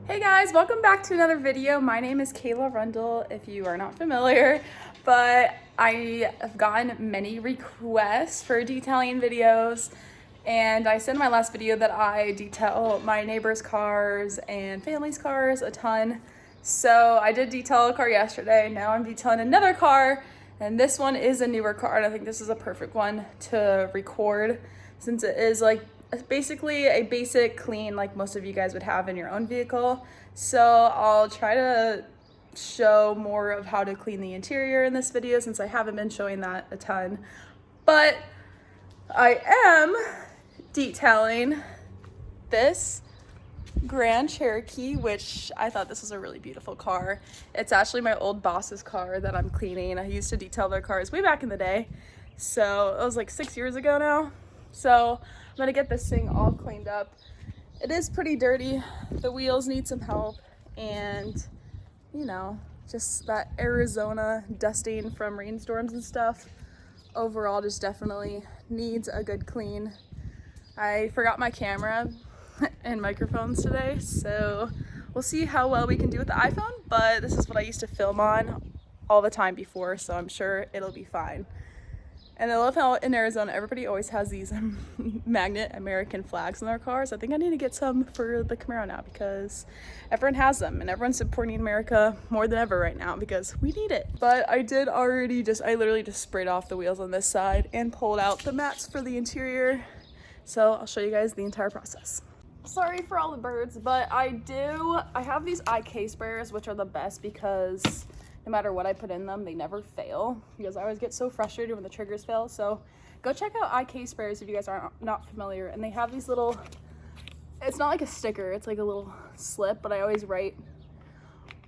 Hey guys, welcome back to another video. My name is Kayla Rundle, if you are not familiar, but I have gotten many requests for detailing videos, and I said in my last video that I detail my neighbors' cars and family's cars a ton. So I did detail a car yesterday. Now I'm detailing another car, and this one is a newer car, and I think this is a perfect one to record since it is basically a basic clean like most of you guys would have in your own vehicle. So I'll try to show more of how to clean the interior in this video since I haven't been showing that a ton. But I am detailing this Grand Cherokee, which I thought this was a really beautiful car. It's actually my old boss's car that I'm cleaning. I used to detail their cars way back in the day. So it was like 6 years ago now. So I'm gonna get this thing all cleaned up. It is pretty dirty. The wheels need some help, and you know, just that Arizona dusting from rainstorms and stuff overall just definitely needs a good clean. I forgot my camera and microphones today, so we'll see how well we can do with the iPhone, but this is what I used to film on all the time before, so I'm sure it'll be fine. And I love how in Arizona, everybody always has these magnet American flags in their cars. I think I need to get some for the Camaro now because everyone has them and everyone's supporting America more than ever right now because we need it. But I literally just sprayed off the wheels on this side and pulled out the mats for the interior. So I'll show you guys the entire process. Sorry for all the birds, but I have these IK sprayers, which are the best because no matter what I put in them, they never fail because I always get so frustrated when the triggers fail. So go check out IK sprayers if you guys are not familiar. And they have these little, it's not like a sticker, it's like a little slip, but I always write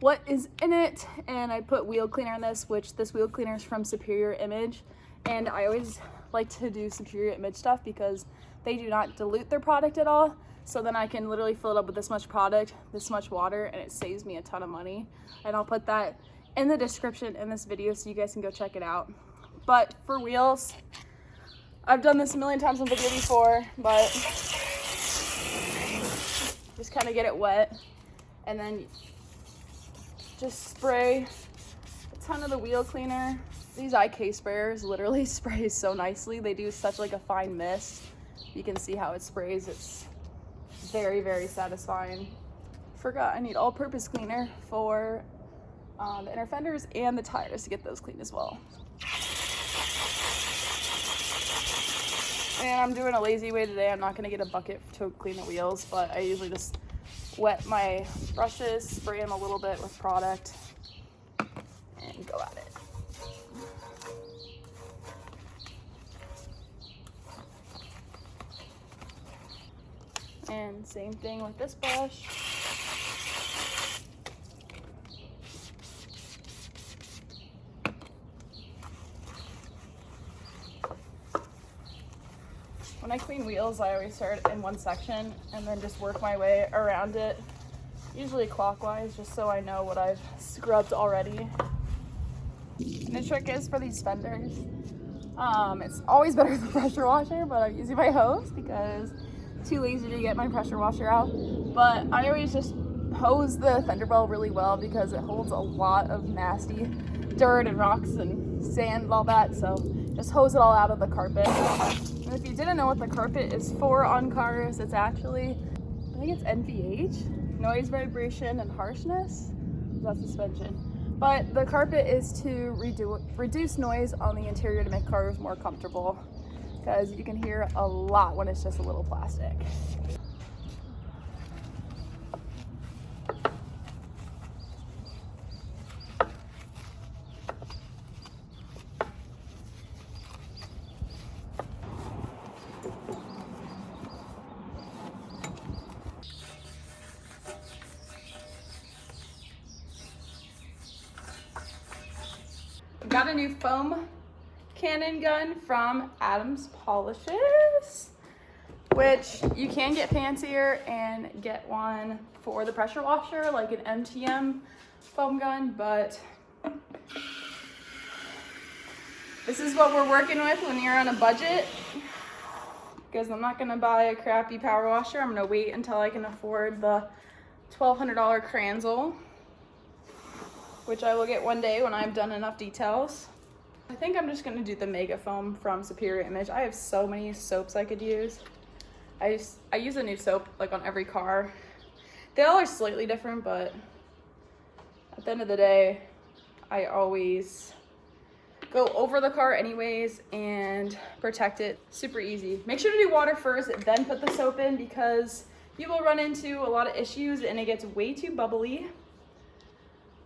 what is in it. And I put wheel cleaner in this, which this wheel cleaner is from Superior Image. And I always like to do Superior Image stuff because they do not dilute their product at all. So then I can literally fill it up with this much product, this much water, and it saves me a ton of money. And I'll put that in the description in this video so you guys can go check it out. But for wheels, I've done this a million times on video before, but just kind of get it wet and then just spray a ton of the wheel cleaner. These IK sprayers literally spray so nicely. They do such like a fine mist. You can see how it sprays. It's very, very satisfying. Forgot I need all-purpose cleaner for the inner fenders and the tires to get those clean as well. And I'm doing a lazy way today. I'm not going to get a bucket to clean the wheels, but I usually just wet my brushes, spray them a little bit with product, and go at it. And same thing with this brush. When I clean wheels, I always start in one section and then just work my way around it, usually clockwise, just so I know what I've scrubbed already. And the trick is for these fenders, it's always better with the pressure washer, but I'm using my hose because I'm too lazy to get my pressure washer out. But I always just hose the fender well really well because it holds a lot of nasty dirt and rocks and sand and all that, so just hose it all out of the carpet. And if you didn't know what the carpet is for on cars, it's actually, I think it's NVH, noise, vibration, and harshness. That's suspension. But the carpet is to reduce noise on the interior to make cars more comfortable because you can hear a lot when it's just a little plastic. Got a new foam cannon gun from Adams Polishes, which you can get fancier and get one for the pressure washer, like an MTM foam gun, but this is what we're working with when you're on a budget. because I'm not going to buy a crappy power washer. I'm going to wait until I can afford the $1,200 Kranzel, which I will get one day when I've done enough details. I think I'm just gonna do the Mega Foam from Superior Image. I have so many soaps I could use. I use a new soap like on every car. They all are slightly different, but at the end of the day, I always go over the car anyways and protect it. Super easy. Make sure to do water first, then put the soap in, because you will run into a lot of issues and it gets way too bubbly.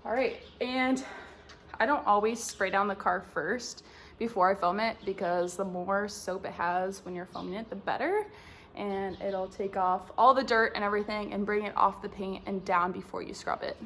All right, and I don't always spray down the car first before I foam it, because the more soap it has when you're foaming it, the better. And it'll take off all the dirt and everything and bring it off the paint and down before you scrub it.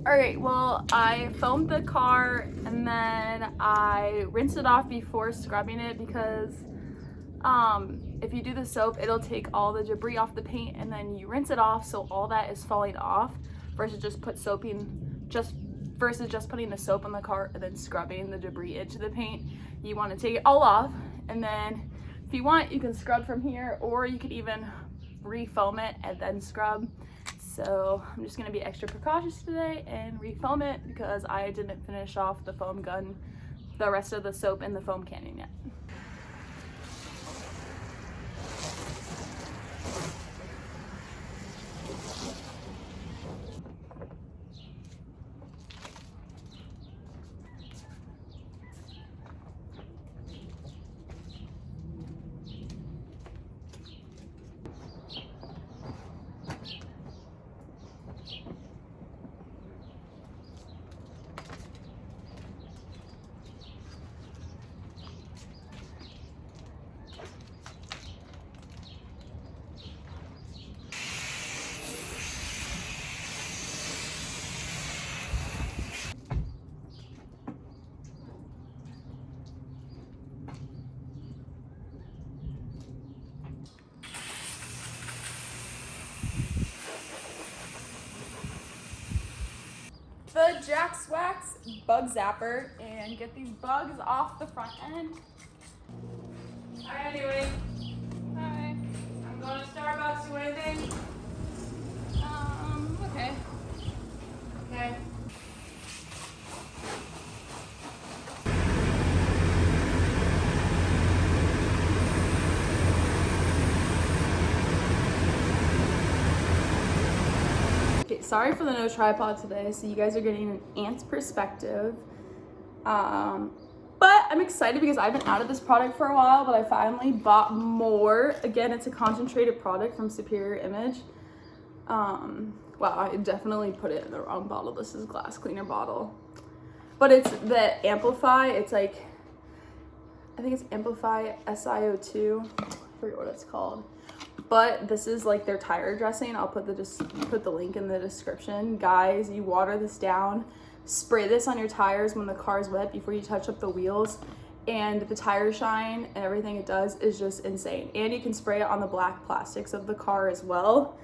All right, well, I foamed the car and then I rinsed it off before scrubbing it, because if you do the soap, it'll take all the debris off the paint, and then you rinse it off so all that is falling off, versus just putting the soap on the car and then scrubbing the debris into the paint. You want to take it all off, and then if you want, you can scrub from here, or you could even re-foam it and then scrub. So I'm just gonna be extra precautious today and refoam it, because I didn't finish off the foam gun, the rest of the soap in the foam cannon yet. The Jax Wax Bug Zapper and get these bugs off the front end. Alright, anyway. Hi. I'm going to Starbucks. Do anything? Okay. Okay. Okay, sorry for the no tripod today, so you guys are getting an ant's perspective. But I'm excited because I've been out of this product for a while, but I finally bought more. Again, it's a concentrated product from Superior Image. Wow, I definitely put it in the wrong bottle. This is a glass cleaner bottle. But it's the Amplify. It's like, I think it's Amplify SiO2. I forget what it's called. But this is like their tire dressing. I'll put the link in the description. Guys, you water this down. Spray this on your tires when the car is wet before you touch up the wheels. And the tire shine and everything it does is just insane. And you can spray it on the black plastics of the car as well.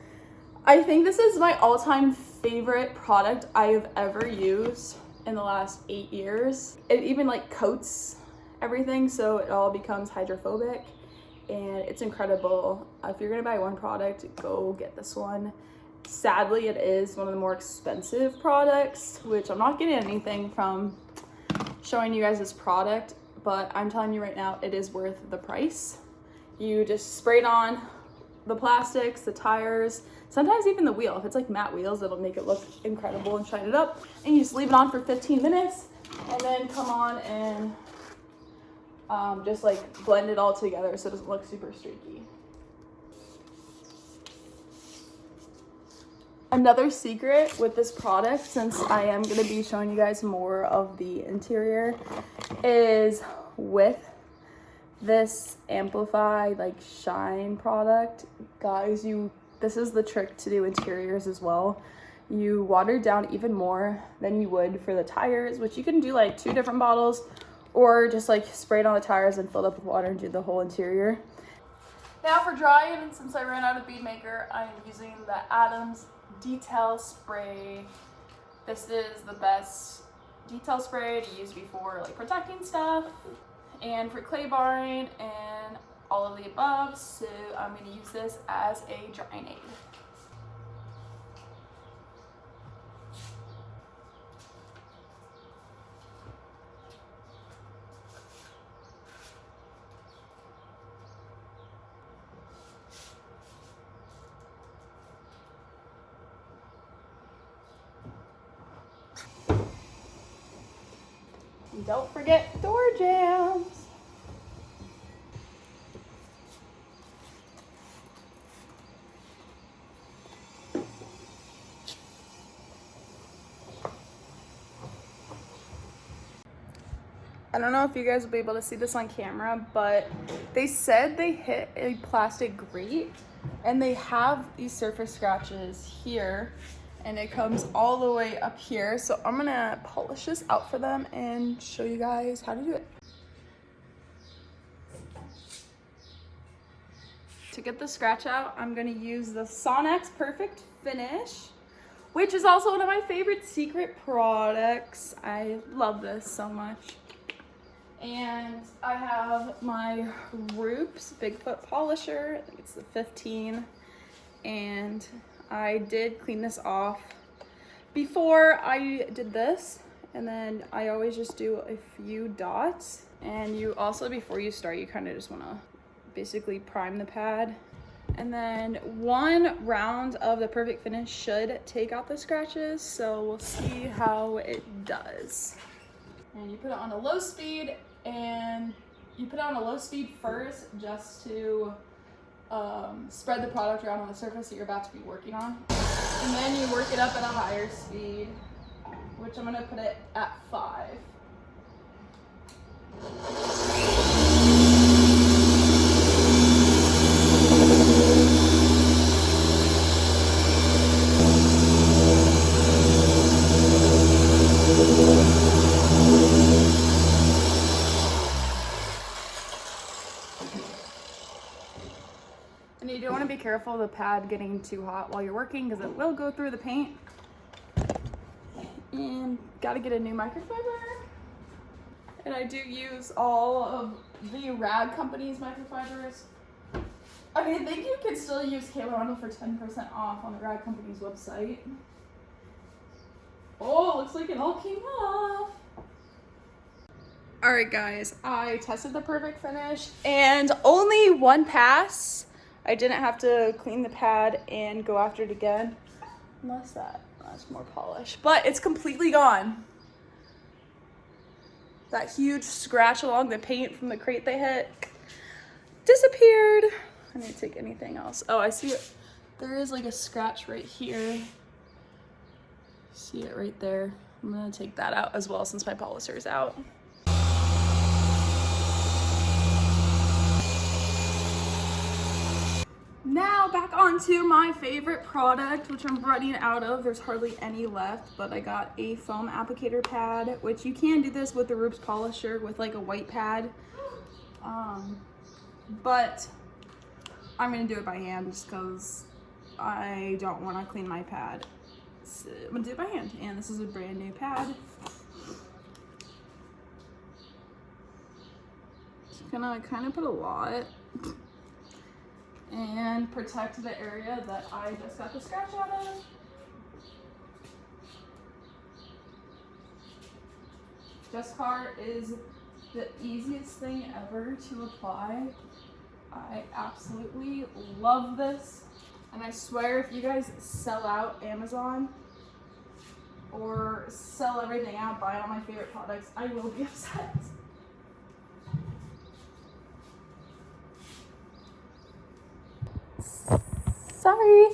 I think this is my all-time favorite product I have ever used in the last 8 years. It even like coats everything, so it all becomes hydrophobic. And it's incredible. If you're gonna buy one product, go get this one. Sadly, it is one of the more expensive products, which I'm not getting anything from showing you guys this product, but I'm telling you right now, it is worth the price. You just spray it on the plastics, the tires, sometimes even the wheel. If it's like matte wheels, it'll make it look incredible and shine it up. And you just leave it on for 15 minutes and then come on and just like blend it all together so it doesn't look super streaky. Another secret with this product, since I am going to be showing you guys more of the interior, is with this Amplify like shine product. Guys, this is the trick to do interiors as well. you water it down even more than you would for the tires, which you can do like 2 different bottles, or just like spray it on the tires and fill it up with water and do the whole interior. Now for drying, and since I ran out of bead maker, I'm using the Adams detail spray. This is the best detail spray to use before like protecting stuff and for clay barring and all of the above. So I'm going to use this as a drying aid. And don't forget door jams. I don't know if you guys will be able to see this on camera, but they said they hit a plastic grate and they have these surface scratches here and it comes all the way up here. So I'm gonna polish this out for them and show you guys how to do it. To get the scratch out, I'm gonna use the Sonex Perfect Finish, which is also one of my favorite secret products. I love this so much. And I have my Roops Bigfoot Polisher. I think it's the 15. And I did clean this off before I did this. And then I always just do a few dots. And you also, before you start, you kind of just want to basically prime the pad. And then 1 round of the Perfect Finish should take out the scratches. So we'll see how it does. And you put it on a low speed, and you put it on a low speed first just to spread the product around on the surface that you're about to be working on. And then you work it up at a higher speed, which I'm gonna put it at 5. And you do want to be careful of the pad getting too hot while you're working because it will go through the paint. And gotta get a new microfiber. And I do use all of the Rag Company's microfibers. I mean, I think you can still use Kayla Rundle for 10% off on the Rag Company's website. Oh, looks like it all came off. Alright guys, I tested the Perfect Finish and only 1 pass. I didn't have to clean the pad and go after it again. Unless that's more polish. But it's completely gone. That huge scratch along the paint from the crate they hit disappeared. I didn't take anything else. Oh, I see it. There is like a scratch right here. See it right there. I'm gonna take that out as well since my polisher's out. Now back onto my favorite product, which I'm running out of. There's hardly any left, but I got a foam applicator pad, which you can do this with the Roops polisher with like a white pad. But I'm gonna do it by hand just because I don't want to clean my pad. So I'm gonna do it by hand, and this is a brand new pad. Just gonna kind of put a lot and protect the area that I just got the scratch out of. Just Car is the easiest thing ever to apply. I absolutely love this. And I swear if you guys sell out Amazon or sell everything out, buy all my favorite products, I will be upset. Sorry,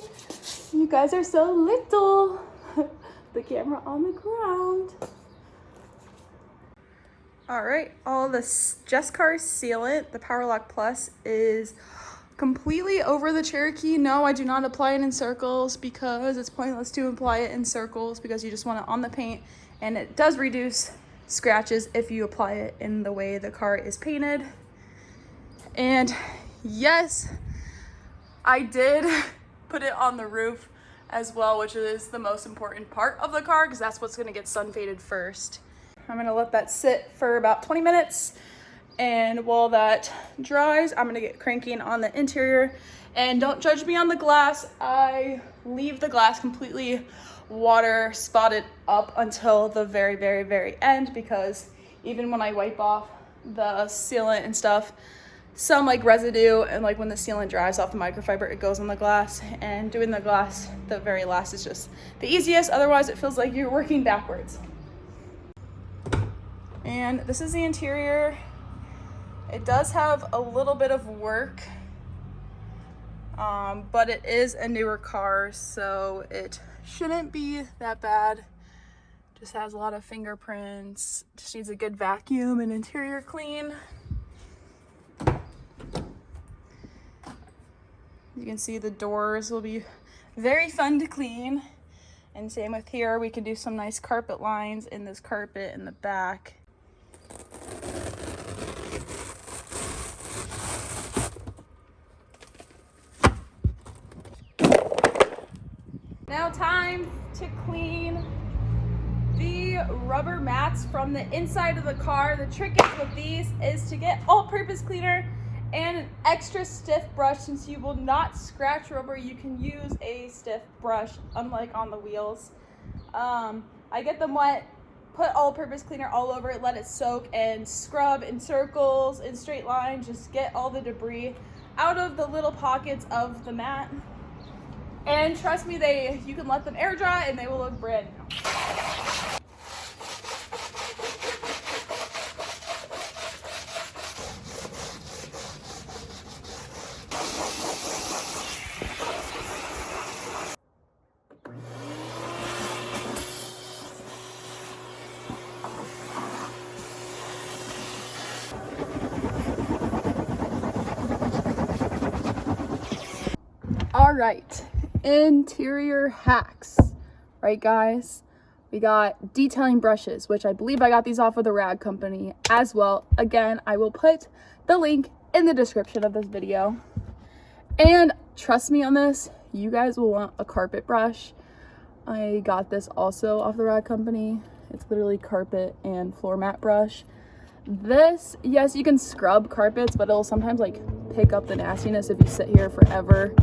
you guys are so little. The camera on the ground. All right, all this Just Car Sealant, the Power Lock Plus, is completely over the Cherokee. No, I do not apply it in circles because it's pointless to apply it in circles because you just want it on the paint, and it does reduce scratches if you apply it in the way the car is painted. And yes, I did put it on the roof as well, which is the most important part of the car because that's what's gonna get sun faded first. I'm gonna let that sit for about 20 minutes. And while that dries, I'm gonna get cranking on the interior. And don't judge me on the glass. I leave the glass completely water spotted up until the very, very, very end, because even when I wipe off the sealant and stuff, some like residue, and like when the sealant dries off the microfiber, it goes on the glass. And doing the glass the very last is just the easiest. Otherwise it feels like you're working backwards. And this is the interior. It does have a little bit of work, but it is a newer car, so it shouldn't be that bad. Just has a lot of fingerprints, just needs a good vacuum and interior clean. You can see the doors will be very fun to clean. And same with here, we can do some nice carpet lines in this carpet in the back. Now time to clean the rubber mats from the inside of the car. The trick is with these is to get all-purpose cleaner and an extra stiff brush. Since you will not scratch rubber, you can use a stiff brush, unlike on the wheels. I get them wet, put all-purpose cleaner all over it, let it soak, and scrub in circles, in straight lines. Just get all the debris out of the little pockets of the mat. And trust me, you can let them air dry and they will look brand new. All right, interior hacks, right guys? We got detailing brushes, which I believe I got these off of the rag company as well. Again, I will put the link in the description of this video. And trust me on this, you guys will want a carpet brush. I got this also off the rag company. It's literally carpet and floor mat brush. This, yes, you can scrub carpets, but it'll sometimes like pick up the nastiness if you sit here forever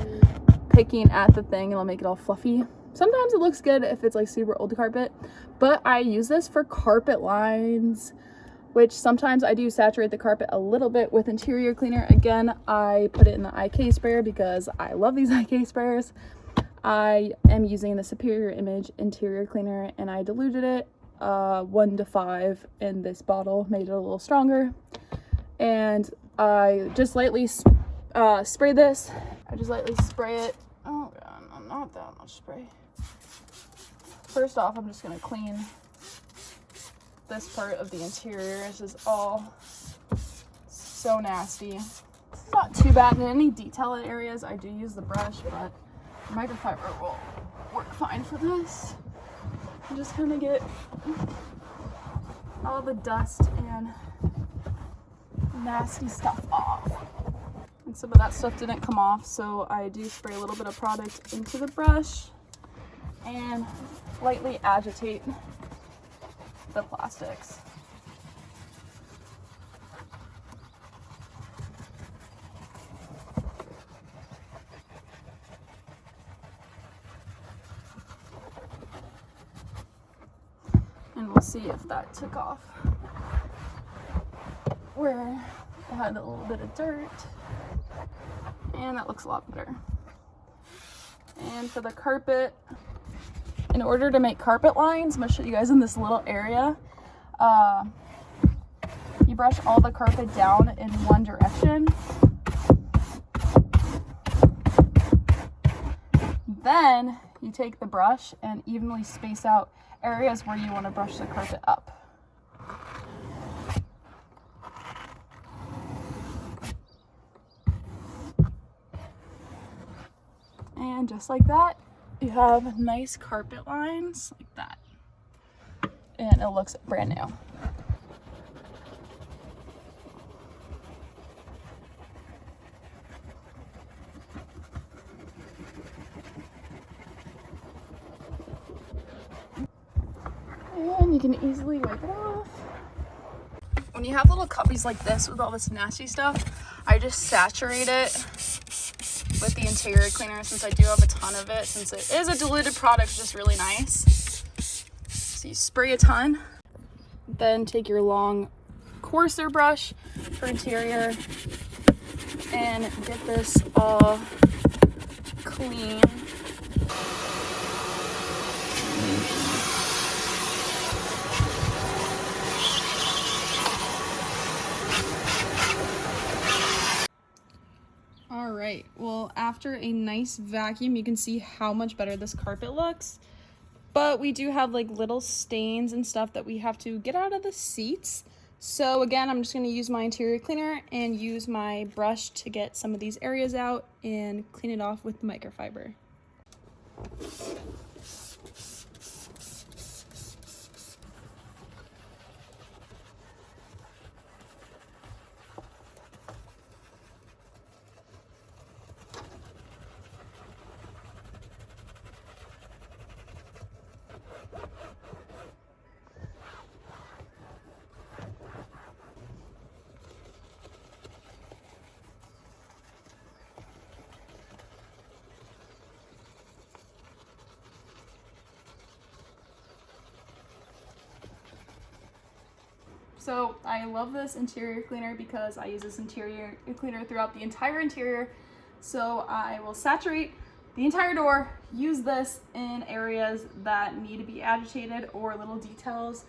picking at the thing. It'll make it all fluffy. Sometimes it looks good if it's like super old carpet, but I use this for carpet lines, which sometimes I do saturate the carpet a little bit with interior cleaner. Again, I put it in the IK sprayer because I love these IK sprayers. I am using the Superior Image interior cleaner, and I diluted it 1 to 5 in this bottle, made it a little stronger. And I just lightly spray this. I just lightly spray it. Oh god, not that much spray. First off, I'm just gonna clean this part of the interior. This is all so nasty. It's not too bad in any detail areas. I do use the brush, but the microfiber will work fine for this. I'm just gonna get all the dust and nasty stuff off. And some of that stuff didn't come off, so I do spray a little bit of product into the brush and lightly agitate the plastics. And we'll see if that took off where it had a little bit of dirt. And that looks a lot better. And for the carpet, in order to make carpet lines, I'm going to show you guys in this little area. You brush all the carpet down in one direction. Then you take the brush and evenly space out areas where you want to brush the carpet up. And just like that, you have nice carpet lines like that. And it looks brand new. And you can easily wipe it off. When you have little cubbies like this with all this nasty stuff, I just saturate it with the interior cleaner since I do have a ton of it. Since it is a diluted product, it's just really nice. So you spray a ton, then take your long coarser brush for interior and get this all clean. All right, well, after a nice vacuum, you can see how much better this carpet looks. But we do have like little stains and stuff that we have to get out of the seats. So again, I'm just gonna use my interior cleaner and use my brush to get some of these areas out and clean it off with the microfiber. So I love this interior cleaner because I use this interior cleaner throughout the entire interior. So I will saturate the entire door, use this in areas that need to be agitated or little details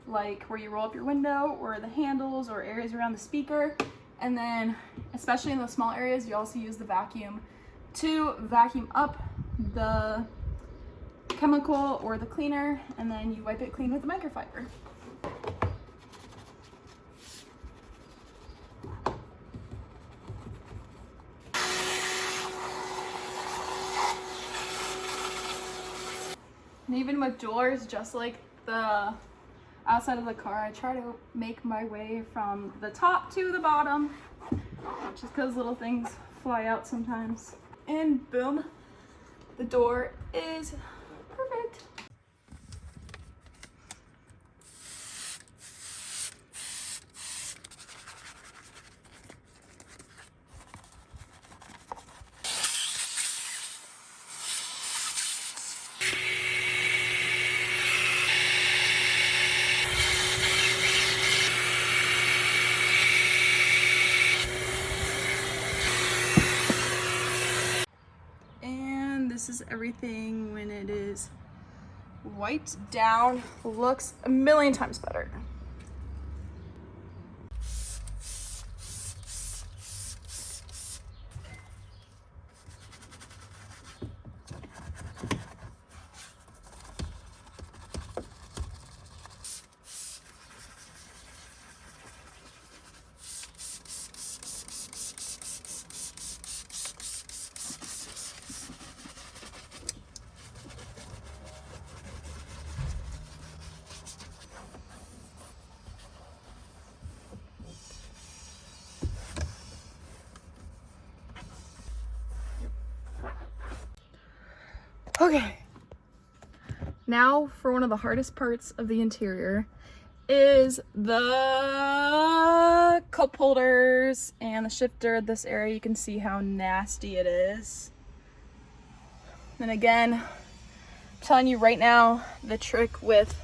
like where you roll up your window or the handles or areas around the speaker. And then especially in the small areas, you also use the vacuum to vacuum up the chemical or the cleaner, and then you wipe it clean with the microfiber. And even with doors, just like the outside of the car, I try to make my way from the top to the bottom, just because little things fly out sometimes. And boom, the door is perfect. This is everything when it is wiped down. Looks a million times better. Okay, now for one of the hardest parts of the interior is the cup holders and the shifter. This area, you can see how nasty it is. And again, I'm telling you right now, the trick with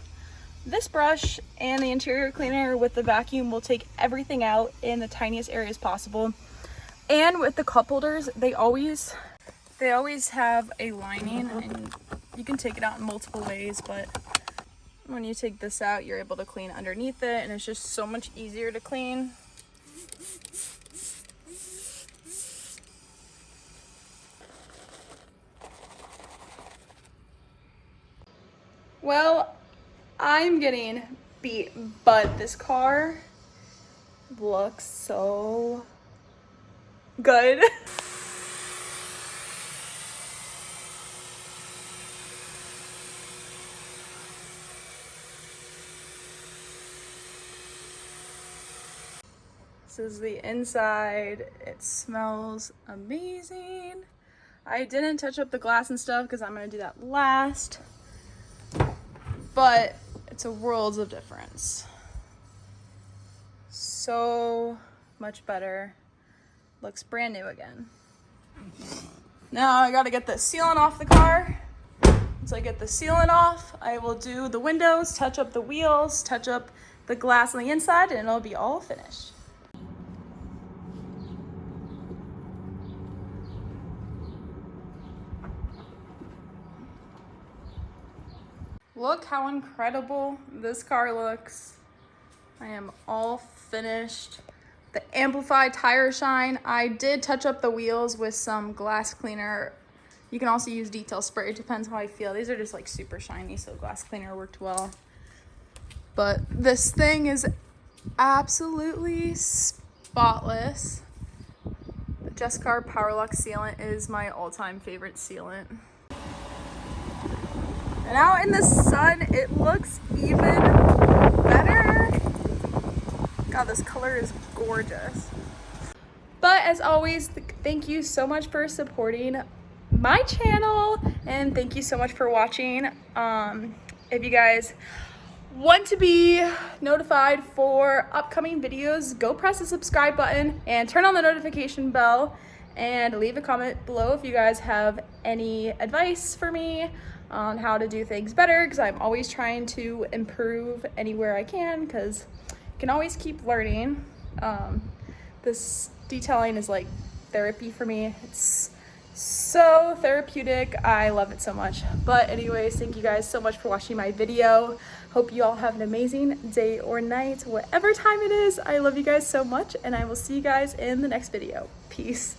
this brush and the interior cleaner with the vacuum will take everything out in the tiniest areas possible. And with the cup holders, they always have a lining, and you can take it out in multiple ways, but when you take this out, you're able to clean underneath it, and it's just so much easier to clean. Well, I'm getting beat, but this car looks so good. This is the inside. It smells amazing. I didn't touch up the glass and stuff because I'm gonna do that last, but it's a world of difference. So much better. Looks brand new again. Now I gotta get the sealant off the car. Once I get the sealant off, I will do the windows, touch up the wheels, touch up the glass on the inside, and it'll be all finished. Look how incredible this car looks. I am all finished. The amplified tire shine. I did touch up the wheels with some glass cleaner. You can also use detail spray. It depends how I feel. These are just like super shiny, so glass cleaner worked well. But this thing is absolutely spotless. The Jescar Powerlux sealant is my all-time favorite sealant. And out in the sun, it looks even better. God, this color is gorgeous. But as always, thank you so much for supporting my channel, and thank you so much for watching. If you guys want to be notified for upcoming videos, go press the subscribe button and turn on the notification bell, and leave a comment below if you guys have any advice for me on how to do things better, because I'm always trying to improve anywhere I can, because I can always keep learning. This detailing is like therapy for me. It's so therapeutic. I love it so much. But anyways, thank you guys so much for watching my video. Hope you all have an amazing day or night, whatever time it is. I love you guys so much, and I will see you guys in the next video. Peace.